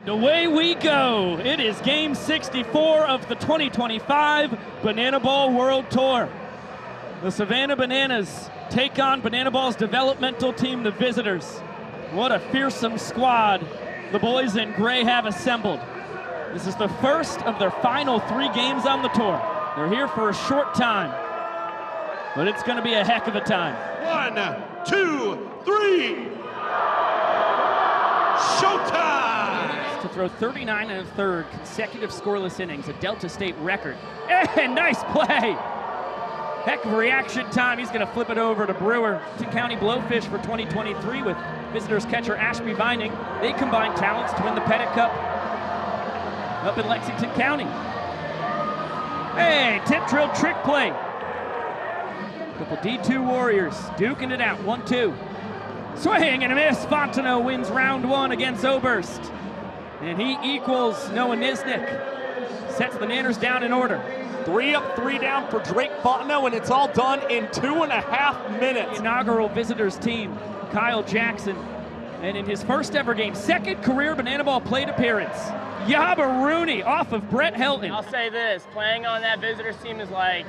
Away we go. It is game 64 of the 2025 Banana Ball World Tour. The Savannah Bananas take on Banana Ball's developmental team, the Visitors. What a fearsome squad the boys in gray have assembled. This is the first of their final 3 games on the tour. They're here for a short time, but it's going to be a heck of a time. 1, 2, 3. Showtime! To throw 39 1/3 consecutive scoreless innings, a Delta State record. And nice play! Heck of a reaction time. He's going to flip it over to Brewer. County Blowfish for 2023 with Visitors catcher Ashby Vining. They combine talents to win the Pettit Cup up in Lexington County. Hey, tip drill trick play. Couple D2 Warriors duking it out. 1-2. Swing and a miss. Fontenot wins round 1 against Oberst. And he equals Noah Nisnik. Sets the Nanners down in order. 3 up, 3 down for Drake Fontenot, and it's all done in 2.5 minutes. The inaugural Visitors team, Kyle Jackson. And in his first ever game, second career Banana Ball plate appearance, Yaba Rooney off of Brett Helton. I'll say this, playing on that Visitors team is like,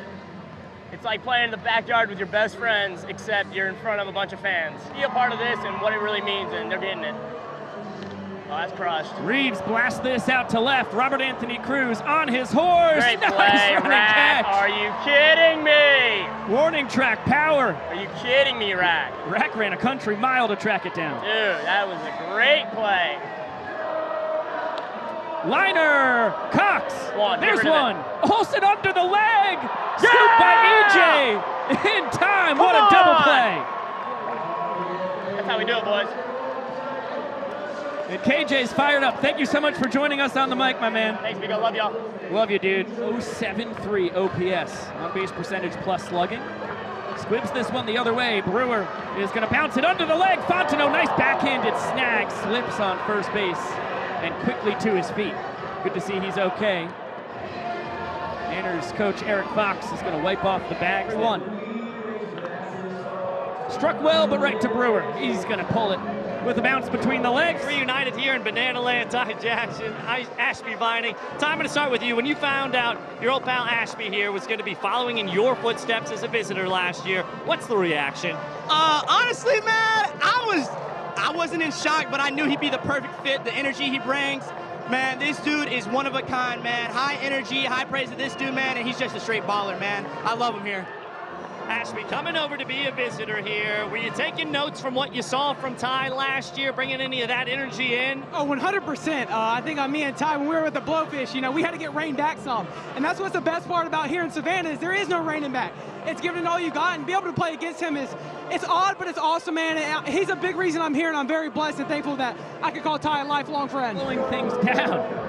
it's like playing in the backyard with your best friends, except you're in front of a bunch of fans. Be a part of this and what it really means, and they're getting it. Oh, that's crushed. Reeves blasts this out to left. Robert Anthony Cruz on his horse. Great nice play, running Rack. catch. Are you kidding me? Warning track power. Are you kidding me, Rack? Rack ran a country mile to track it down. Dude, that was a great play. Liner, Cox. There's one. Olsen under the leg. Yeah! Scooped by EJ in time. What a double play. That's how we do it, boys. And KJ's fired up. Thank you so much for joining us on the mic, my man. Thanks, Vigo. Love y'all. Love you, dude. 0.73 OPS. On-base percentage plus slugging. Squibs this one the other way. Brewer is going to bounce it under the leg. Fontenot, nice backhanded snag. Slips on first base and quickly to his feet. Good to see he's okay. Nanners coach Eric Fox is going to wipe off the bags. 1. Struck well, but right to Brewer. He's going to pull it with a bounce between the legs. Reunited here in Banana Land. Ty Jackson, Ashby Vining. Ty, I'm going to start with you. When you found out your old pal Ashby here was going to be following in your footsteps as a visitor last year, what's the reaction? Honestly, man, I wasn't in shock, but I knew he'd be the perfect fit. The energy he brings, man, this dude is one of a kind, man. High energy, high praise to this dude, man, and he's just a straight baller, man. I love him here. Ashby, coming over to be a visitor here, were you taking notes from what you saw from Ty last year, bringing any of that energy in? Oh, 100%. I think on me and Ty, when we were with the Blowfish, you know, we had to get rained back some. And that's what's the best part about here in Savannah is there is no raining back. It's giving it all you got, and be able to play against him it's odd, but it's awesome, man. And he's a big reason I'm here, and I'm very blessed and thankful that I could call Ty a lifelong friend. Slowing things down.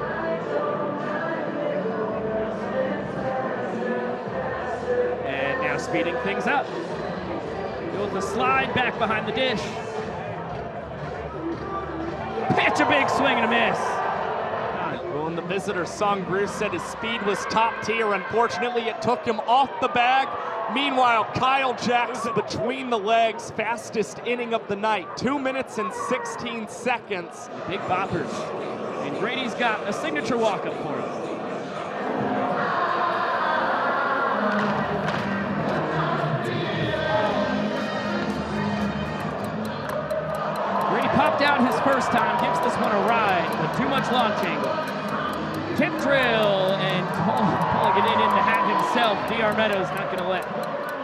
Speeding things up. Goes the slide back behind the dish. Pitch a big swing and a miss. Well, in the Visitors song, Greer said his speed was top tier. Unfortunately, it took him off the bag. Meanwhile, Kyle Jackson between the legs, fastest inning of the night. 2 minutes and 16 seconds. Big boppers. And Grady's got a signature walk-up for him. Popped out his first time, gives this one a ride, but too much launching. Tip drill, and pulling it in the hat himself. DR Meadows not going to let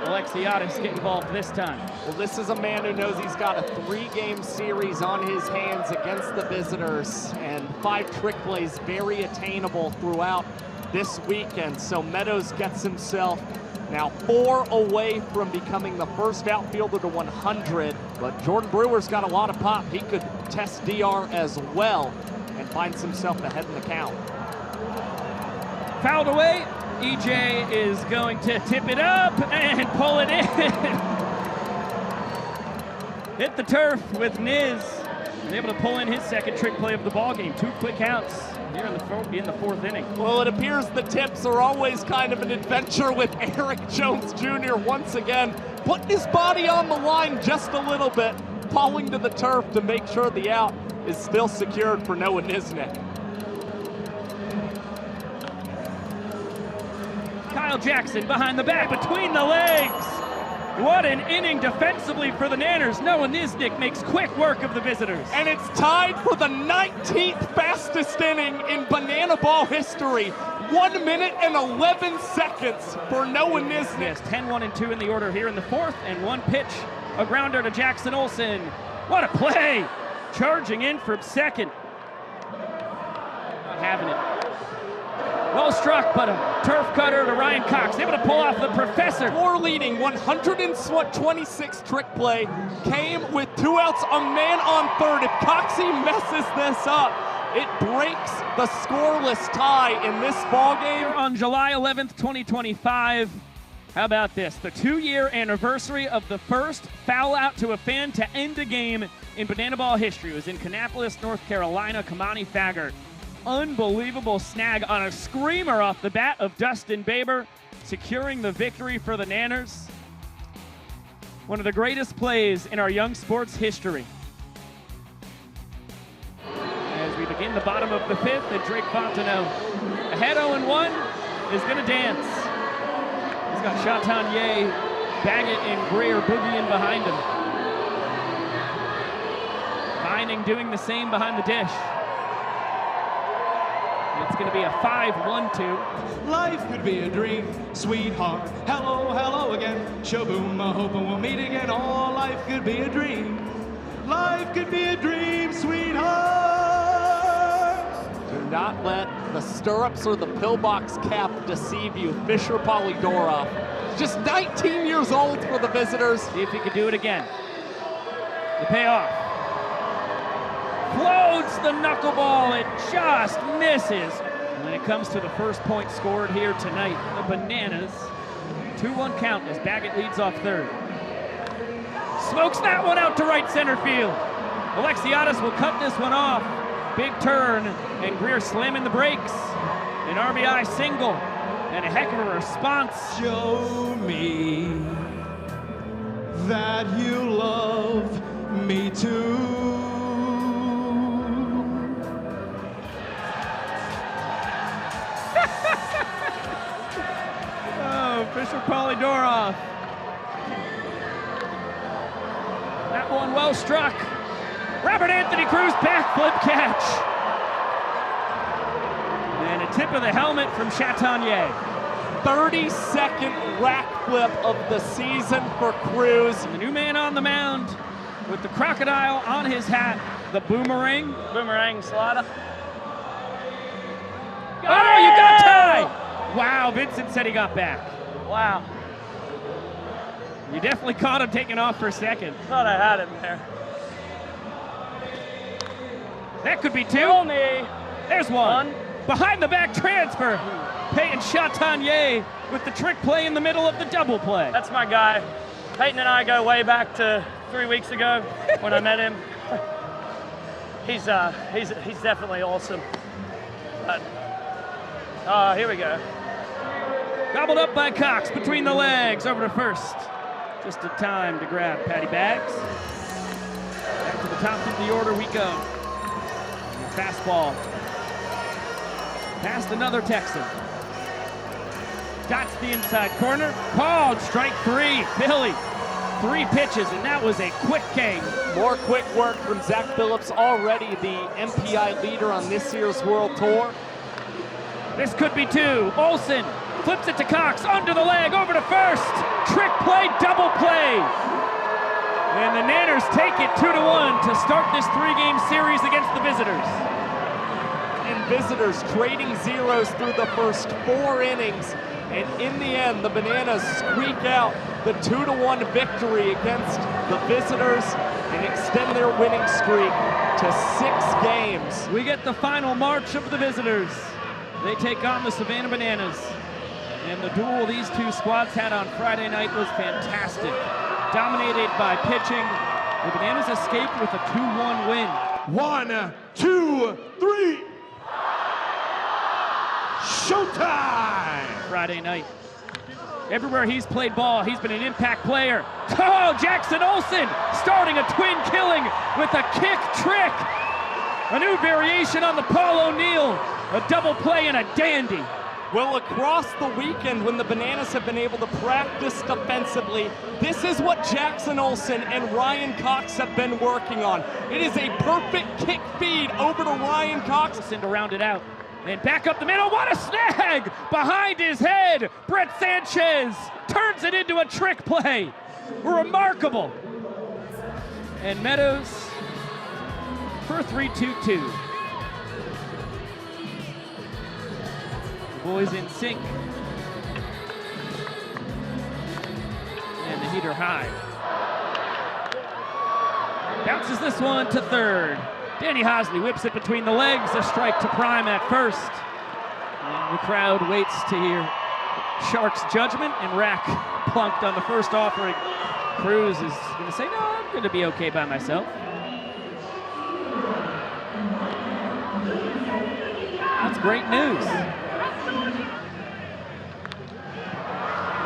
Alexiadis get involved this time. Well, this is a man who knows he's got a 3-game series on his hands against the Visitors, and 5 trick plays very attainable throughout this weekend. So Meadows gets himself now 4 away from becoming the first outfielder to 100, but Jordan Brewer's got a lot of pop. He could test DR as well and finds himself ahead in the count. Fouled away. EJ is going to tip it up and pull it in. Hit the turf with Niz. Able to pull in his second trick play of the ballgame. 2 quick outs here in the 4th inning. Well, it appears the tips are always kind of an adventure with Eric Jones Jr. once again putting his body on the line just a little bit, falling to the turf to make sure the out is still secured for Noah Nisnik. Kyle Jackson behind the back, between the legs. What an inning defensively for the Nanners. Noah Nisnik makes quick work of the visitors. And it's tied for the 19th fastest inning in Banana Ball history. 1 minute and 11 seconds for Noah Nisnik. Yes, 10-1-2 in the order here in the fourth, and one pitch, a grounder to Jackson Olsen. What a play! Charging in from second. Not having it. Well struck, but a turf cutter to Ryan Cox, able to pull off the professor. Score leading 126 trick play came with 2 outs, a man on third. If Coxie messes this up, it breaks the scoreless tie in this ball game. On July 11th, 2025, how about this? The 2-year anniversary of the first foul out to a fan to end a game in Banana Ball history. It was in Kannapolis, North Carolina. Kamani Faggart. Unbelievable snag on a screamer off the bat of Dustin Baber, securing the victory for the Nanners. One of the greatest plays in our young sports history. As we begin the bottom of the fifth, and Drake Fontenot, ahead 0-1, is going to dance. He's got Chatanier, Baggett, and Greer boogieing behind him. Vining doing the same behind the dish. It's going to be a 5-1-2. Life could be a dream, sweetheart. Hello, hello again. Shaboom, I hope we'll meet again. Oh, life could be a dream. Life could be a dream, sweetheart. Do not let the stirrups or the pillbox cap deceive you. Fisher Polydorov, just 19 years old for the visitors. See if he can do it again. The payoff. Floats the knuckleball, it just misses. When it comes to the first point scored here tonight, the Bananas, 2-1 count as Baggett leads off third. Smokes that one out to right center field. Alexiadis will cut this one off. Big turn, and Greer slamming the brakes. An RBI single, and a heck of a response. Show me that you love me too. Oh, Fisher Polydorov. That one well struck. Robert Anthony Cruz backflip catch. And a tip of the helmet from Chatanier. 32nd rack flip of the season for Cruz. The new man on the mound with the crocodile on his hat. The boomerang. Boomerang slider. Oh, you got tied! Wow, Vincent said he got back. Wow. You definitely caught him taking off for a second. Thought I had him there. That could be two. Kill me. There's one. Behind the back transfer. Peyton Chatanier with the trick play in the middle of the double play. That's my guy. Peyton and I go way back to 3 weeks ago when I met him. He's definitely awesome. But, here we go. Gobbled up by Cox between the legs, over to first. Just a time to grab Patty Baggs. Back to the top of the order we go. Fastball. Past another Texan. Dots the inside corner. Called strike 3. Philly. 3 pitches, and that was a quick game. More quick work from Zach Phillips, already the MPI leader on this year's World Tour. This could be 2. Olsen flips it to Cox, under the leg, over to first. Trick play, double play. And the Nanners take it 2-1 to start this 3-game series against the visitors. And visitors trading zeros through the first 4 innings. And in the end, the Bananas squeak out the 2-1 victory against the visitors and extend their winning streak to 6 games. We get the final march of the visitors. They take on the Savannah Bananas. And the duel these two squads had on Friday night was fantastic. Dominated by pitching, the Bananas escaped with a 2-1 win. 1, 2, 3. Showtime! Friday night. Everywhere he's played ball, he's been an impact player. Oh, Jackson Olsen starting a twin killing with a kick trick. A new variation on the Paul O'Neill. A double play and a dandy. Well, across the weekend when the Bananas have been able to practice defensively, this is what Jackson Olsen and Ryan Cox have been working on. It is a perfect kick feed over to Ryan Cox. To round it out. And back up the middle, what a snag! Behind his head, Brett Sanchez turns it into a trick play. Remarkable. And Meadows for 3-2-2. Boys in sync. And the heater high. Bounces this one to third. Danny Hosley whips it between the legs. A strike to Prime at first. And the crowd waits to hear Shark's judgment, and Rack plunked on the first offering. Cruz is going to say, no, I'm going to be okay by myself. That's great news.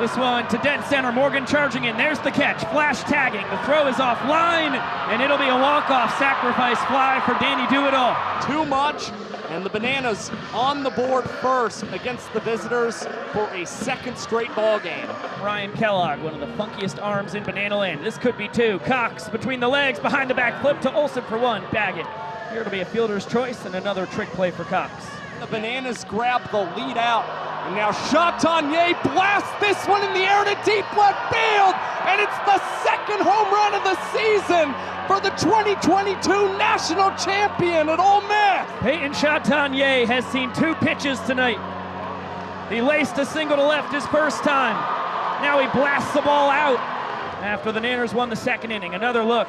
This one to dead center. Morgan charging in. There's the catch. Flash tagging. The throw is offline, and it'll be a walk-off sacrifice fly for Danny Do-It-All. Too much, and the Bananas on the board first against the visitors for a second straight ball game. Ryan Kellogg, one of the funkiest arms in Banana Land. This could be two. Cox between the legs, behind the back, flip to Olsen for one. Bag it. Here to be a fielder's choice, and another trick play for Cox. The Bananas grab the lead out, and now Chatagnier blasts this one in the air to deep left field, and it's the second home run of the season for the 2022 national champion at Ole Miss. Peyton Chatagnier has seen two pitches tonight. He laced a single to left his first time. Now he blasts the ball out after the Nanners won the second inning. Another look.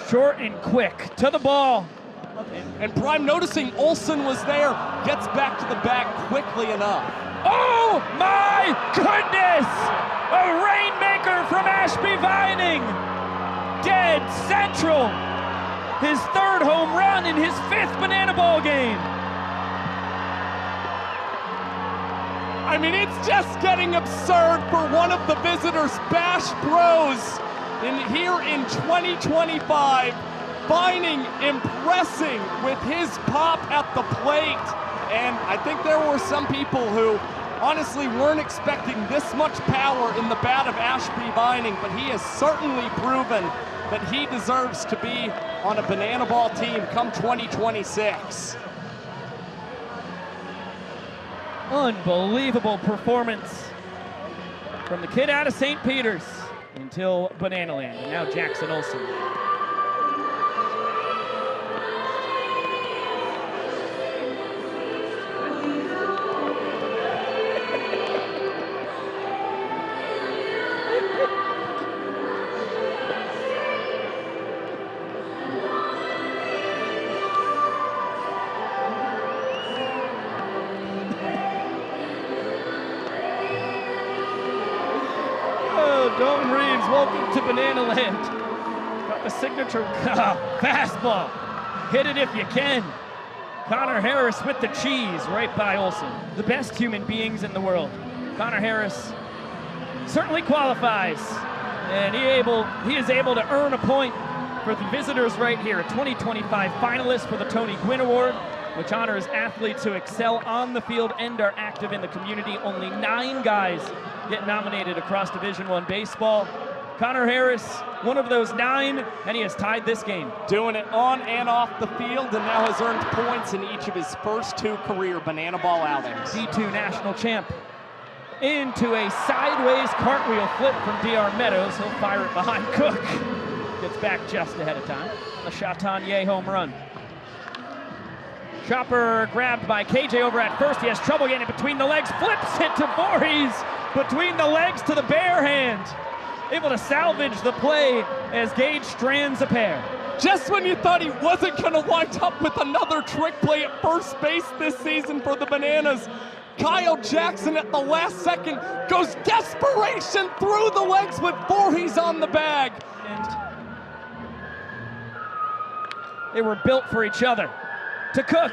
Short and quick to the ball. And Prime, noticing Olsen was there, gets back to the bag quickly enough. Oh my goodness! A rainmaker from Ashby Vining. Dead central. His third home run in his fifth Banana Ball game. I mean, it's just getting absurd for one of the visitors' Bash Bros here in 2025. Vining impressing with his pop at the plate, and I think there were some people who honestly weren't expecting this much power in the bat of Ashby Vining, but he has certainly proven that he deserves to be on a Banana Ball team come 2026. Unbelievable performance from the kid out of St. Peter's until Banana Land, and now Jackson Olsen. Dalton Reeves, welcome to Banana Land. Got the signature fastball. Hit it if you can. Connor Harris with the cheese right by Olsen. The best human beings in the world. Connor Harris certainly qualifies, and he is able to earn a point for the visitors right here. A 2025 finalist for the Tony Gwynn Award, which honors athletes who excel on the field and are active in the community. Only 9 guys get nominated across Division I baseball. Connor Harris, one of those 9, and he has tied this game. Doing it on and off the field, and now has earned points in each of his first 2 career Banana Ball outings. D2 national champ. Into a sideways cartwheel flip from DR Meadows. He'll fire it behind Cook. Gets back just ahead of time. A Chatagnier home run. Chopper grabbed by KJ over at first. He has trouble getting it between the legs. Flips it to Voorhees. Between the legs to the bare hand. Able to salvage the play as Gage strands a pair. Just when you thought he wasn't going to wind up with another trick play at first base this season for the Bananas, Kyle Jackson at the last second goes desperation through the legs with Voorhees on the bag. And they were built for each other. To Cook,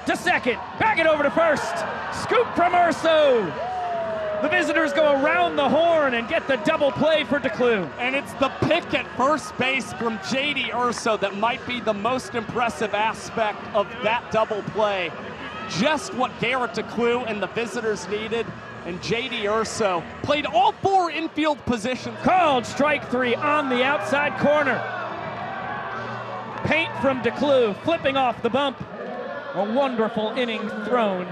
to second, back it over to first. Scoop from Urso. The visitors go around the horn and get the double play for DeClue. And it's the pick at first base from J.D. Urso that might be the most impressive aspect of that double play. just what Garrett DeClue and the visitors needed. And J.D. Urso played all 4 infield positions. Called strike 3 on the outside corner. Paint from DeClue, flipping off the bump. A wonderful inning thrown.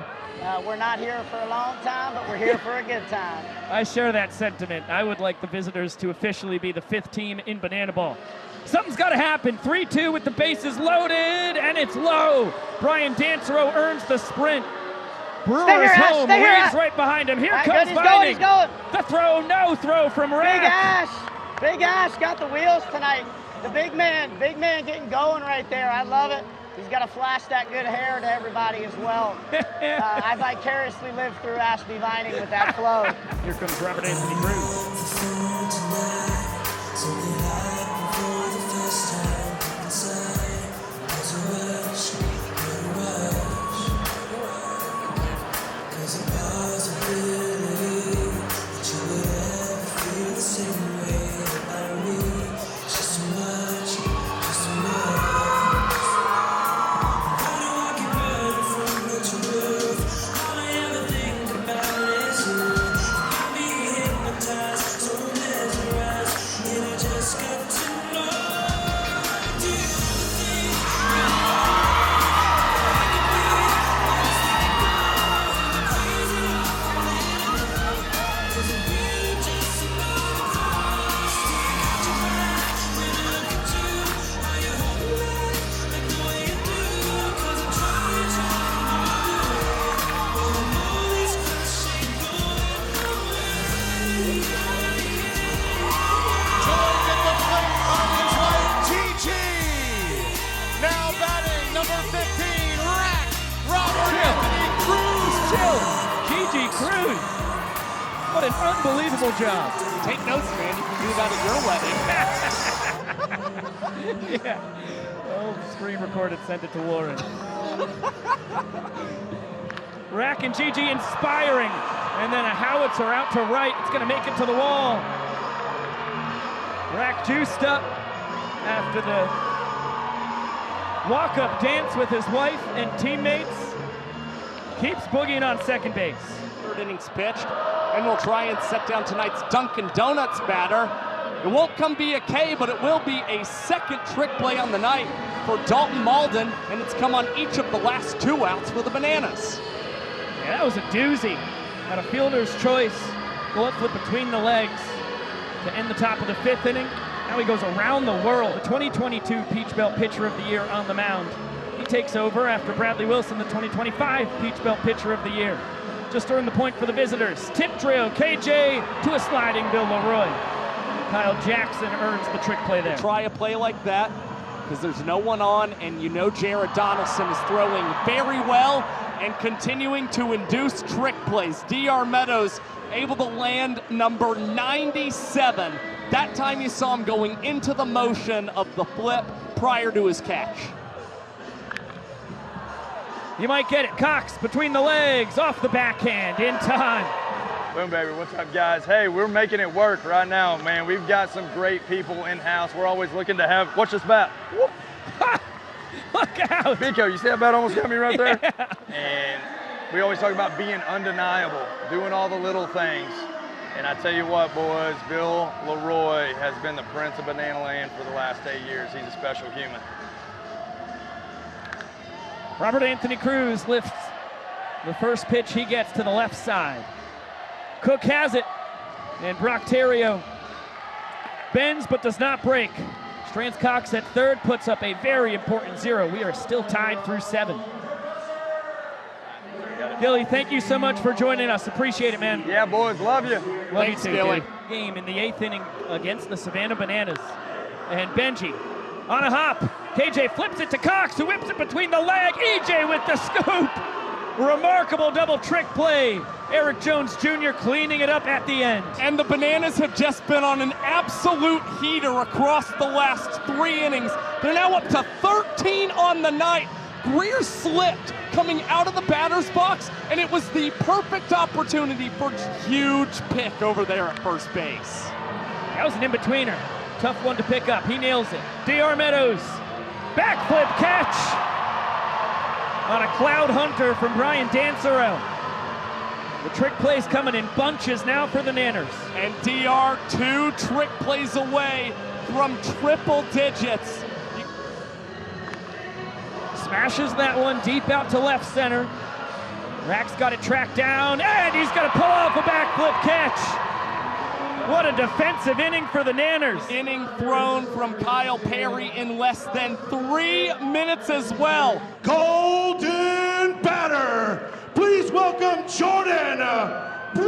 We're not here for a long time, but we're here for a good time. I share that sentiment. I would like the visitors to officially be the 5th team in Banana Ball. Something's got to happen. 3-2 with the bases loaded, and it's low. Brian Dansereau earns the sprint. Brewer's home, Reeves right behind him. Here comes Vining. He's going. The throw, no throw from Rack. Big Ash got the wheels tonight. The big man getting going right there. I love it. He's got to flash that good hair to everybody as well. I vicariously lived through Ashby Vining with that flow. Here comes Robert Anthony Cruz. What an unbelievable job. Take notes, man. You can do that at your wedding. Yeah. Oh, screen recorded, send it to Warren. Rack and Gigi inspiring. And then a howitzer out to right. It's going to make it to the wall. Rack juiced up after the walk-up dance with his wife and teammates. Keeps boogieing on second base. Third innings pitched, and we'll try and set down tonight's Dunkin' Donuts batter. It won't come via K, but it will be a second trick play on the night for Dalton Malden, and it's come on each of the last 2 outs for the Bananas. Yeah, that was a doozy. Got a fielder's choice. Glove flip between the legs to end the top of the 5th inning. Now he goes around the world. The 2022 Peach Belt Pitcher of the Year on the mound. He takes over after Bradley Wilson, the 2025 Peach Belt Pitcher of the Year. Just earned the point for the visitors. Tip drill, KJ to a sliding Bill Leroy. Kyle Jackson earns the trick play there. Try a play like that because there's no one on, and you know Jared Donaldson is throwing very well and continuing to induce trick plays. DR Meadows able to land number 97. That time you saw him going into the motion of the flip prior to his catch. You might get it. Cox between the legs, off the backhand, in time. Boom, baby. What's up, guys? Hey, we're making it work right now, man. We've got some great people in-house. We're always looking to have, watch this bat. Whoop. Look out. Pico, you see that bat almost got me right there? And we always talk about being undeniable, doing all the little things. And I tell you what, boys, Bill Leroy has been the Prince of Banana Land for the last 8 years. He's a special human. Robert Anthony Cruz lifts the first pitch he gets to the left side. Cook has it, and Brock Terrio bends but does not break. Strance Cox at third puts up a very important 0. We are still tied through 7. Gilly, thank you so much for joining us. Appreciate it, man. Yeah, boys, love you. Love Thanks, you too, Gilly. dude. Game in the 8th inning against the Savannah Bananas. And Benji on a hop. KJ flips it to Cox, who whips it between the leg. EJ with the scoop. Remarkable double trick play. Eric Jones Jr. cleaning it up at the end. And the Bananas have just been on an absolute heater across the last 3 innings. They're now up to 13 on the night. Greer slipped coming out of the batter's box, and it was the perfect opportunity for a huge pick over there at first base. That was an in-betweener. Tough one to pick up. He nails it. DR Meadows, backflip catch. on a Cloud Hunter from Brian Danserell. The trick plays coming in bunches now for the Nanners. And DR 2 trick plays away from triple digits. Smashes that one deep out to left center. Rack's got it tracked down, and he's going to pull off a backflip catch. What a defensive inning for the Nanners. Inning thrown from Kyle Perry in less than 3 minutes as well. Golden batter. Please welcome Jordan Brewer.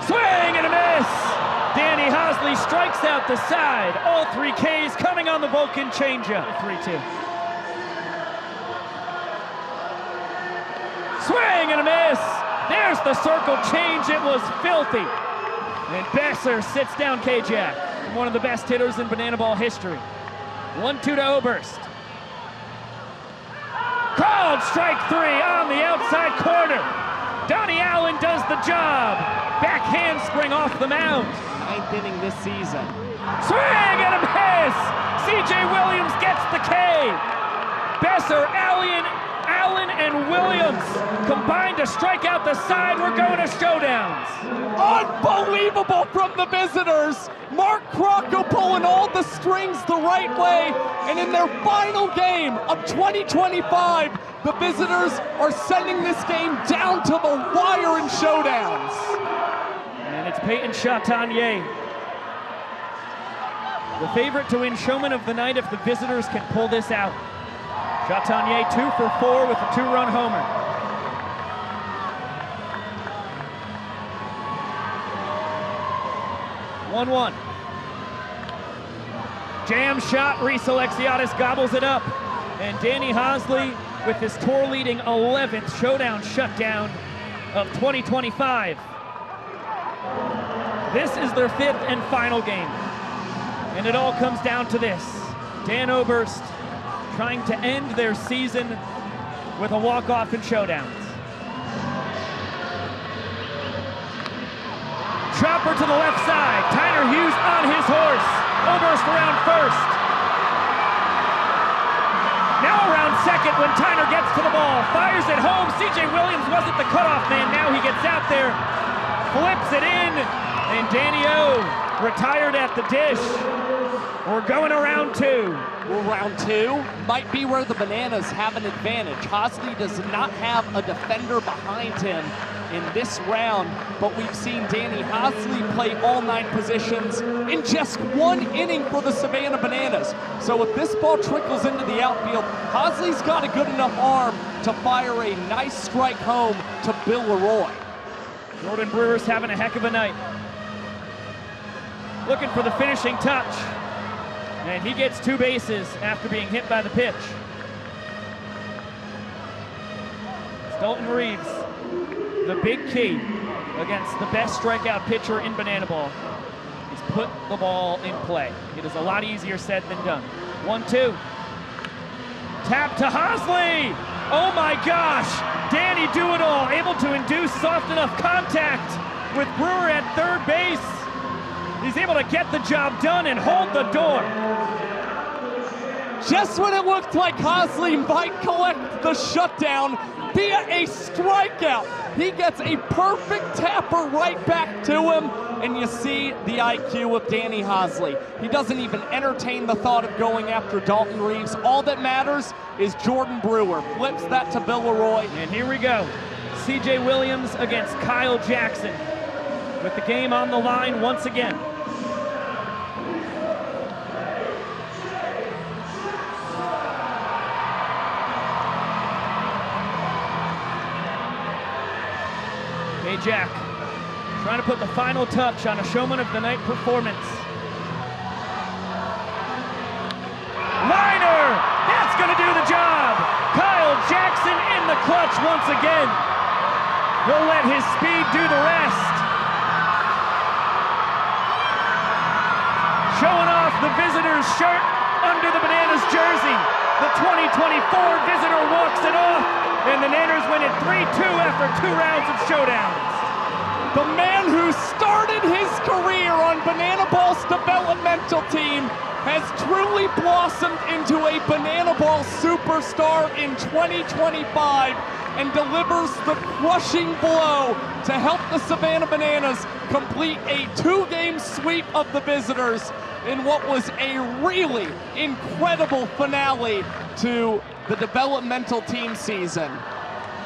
Swing and a miss. Danny Hosley strikes out the side. All 3 Ks coming on the Vulcan changeup. 3-2. Swing and a miss. There's the circle change. It was filthy. And Besser sits down K-Jack, one of the best hitters in Banana Ball history. 1-2 to Oberst. Called strike 3 on the outside corner. Donnie Allen does the job. Back handspring off the mound. 9th inning this season. Swing and a miss. C.J. Williams gets the K. Besser, Allen, and Williams combined to strike out the side. We're going to showdowns. Unbelievable from the visitors. Mark Crocco pulling all the strings the right way. And in their final game of 2025, the visitors are sending this game down to the wire in showdowns. And it's Peyton Chatagnier, the favorite to win Showman of the Night if the visitors can pull this out. Chatagnier 2 for 4 with a 2-run homer. One. Jam shot, Reese Alexiadis gobbles it up. And Danny Hosley with his tour-leading 11th showdown shutdown of 2025. This is their 5th and final game. And it all comes down to this. Dan Oberst trying to end their season with a walk-off in showdowns. Chopper to the left side. Tyner Hughes on his horse. Oberst around first. Now around second when Tyner gets to the ball. Fires it home. C.J. Williams wasn't the cutoff man. Now he gets out there. Flips it in. And Danny O retired at the dish. We're going to round 2. Well, round 2 might be where the Bananas have an advantage. Hosley does not have a defender behind him in this round, but we've seen Danny Hosley play all 9 positions in just 1 inning for the Savannah Bananas. So if this ball trickles into the outfield, Hosley's got a good enough arm to fire a nice strike home to Bill Leroy. Jordan Brewer's having a heck of a night. Looking for the finishing touch. And he gets 2 bases after being hit by the pitch. Dalton Reeves, the big key against the best strikeout pitcher in Banana Ball is put the ball in play. It is a lot easier said than done. 1-2. Tap to Hosley. Oh my gosh. Danny Do-It-All able to induce soft enough contact with Brewer at third base. He's able to get the job done and hold the door. Just when it looked like Hosley might collect the shutdown via a strikeout, he gets a perfect tapper right back to him, and you see the IQ of Danny Hosley. He doesn't even entertain the thought of going after Dalton Reeves. All that matters is Jordan Brewer flips that to Bill Leroy. And here we go. C.J. Williams against Kyle Jackson, with the game on the line once again. Hey Jack, trying to put the final touch on a Showman of the Night performance. Liner! That's gonna do the job! Kyle Jackson in the clutch once again. He'll let his speed do the rest. Showing off the visitor's shirt under the Bananas jersey. The 2024 visitor walks it off, and the Nanners win it 3-2 after 2 rounds of showdowns. the man who started his career on Banana Ball's developmental team, has truly blossomed into a Banana Ball superstar in 2025 and delivers the crushing blow to help the Savannah Bananas complete a 2-game sweep of the visitors in what was a really incredible finale to the developmental team season.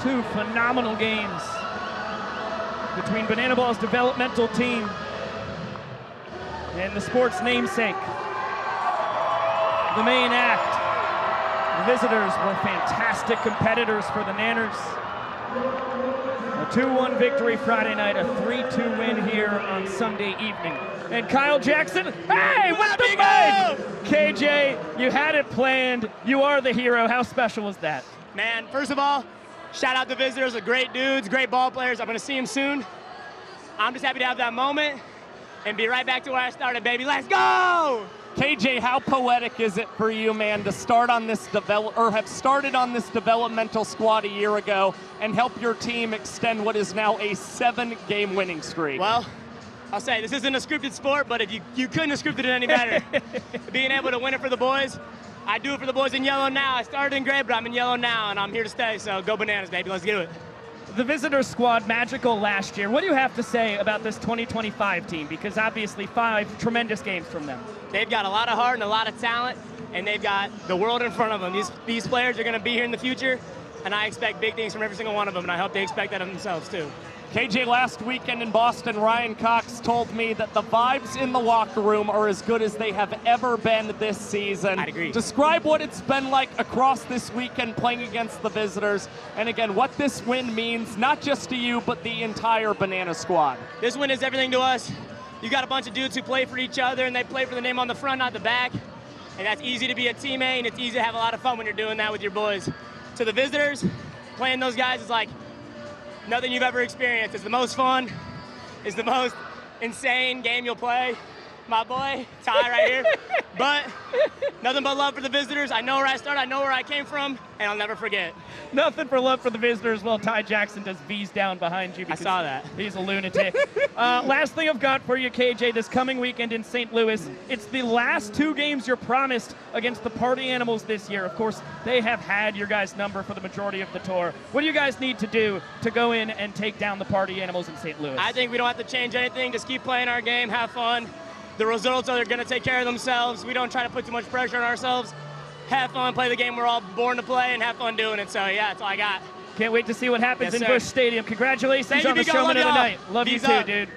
2 phenomenal games between Banana Ball's developmental team and the sport's namesake. The main act. The visitors were fantastic competitors for the Nanners. A 2-1 victory Friday night, a 3-2 win here on Sunday evening. And Kyle Jackson, hey, with the mic! KJ, you had it planned. You are the hero. How special was that? Man, first of all, shout out the visitors, they're great dudes, great ball players. I'm gonna see them soon. I'm just happy to have that moment and be right back to where I started, baby. Let's go! KJ, how poetic is it for you, man, to start on this have started on this developmental squad a year ago and help your team extend what is now a 7-game winning streak? Well, I'll say this isn't a scripted sport, but if you couldn't have scripted it any better. Being able to win it for the boys, I do it for the boys in yellow now. I started in gray, but I'm in yellow now, and I'm here to stay. So go Bananas, baby. Let's do it. The visitor squad, magical last year. What do you have to say about this 2025 team? Because obviously 5 tremendous games from them. They've got a lot of heart and a lot of talent, and they've got the world in front of them. These players are going to be here in the future, and I expect big things from every single one of them, and I hope they expect that of themselves too. KJ, last weekend in Boston, Ryan Cox told me that the vibes in the locker room are as good as they have ever been this season. I'd agree. Describe what it's been like across this weekend playing against the visitors, and again, what this win means, not just to you, but the entire Banana squad. This win is everything to us. You got a bunch of dudes who play for each other, and they play for the name on the front, not the back. And that's easy to be a teammate, and it's easy to have a lot of fun when you're doing that with your boys. To the visitors, playing those guys is like nothing you've ever experienced. It's the most fun. It's the most insane game you'll play. My boy, Ty right here. But nothing but love for the visitors. I know where I started, I know where I came from, and I'll never forget. Nothing for love for the visitors. Well, Ty Jackson does V's down behind you. I saw that. He's a lunatic. Last thing I've got for you, KJ, this coming weekend in St. Louis, it's the last 2 games you're promised against the Party Animals this year. Of course, they have had your guys' number for the majority of the tour. What do you guys need to do to go in and take down the Party Animals in St. Louis? I think we don't have to change anything. Just keep playing our game, have fun. The results are going to take care of themselves. We don't try to put too much pressure on ourselves. Have fun, play the game we're all born to play, and have fun doing it. So, yeah, that's all I got. Can't wait to see what happens in Busch Stadium. Congratulations on the showman of the night. Love you too, dude.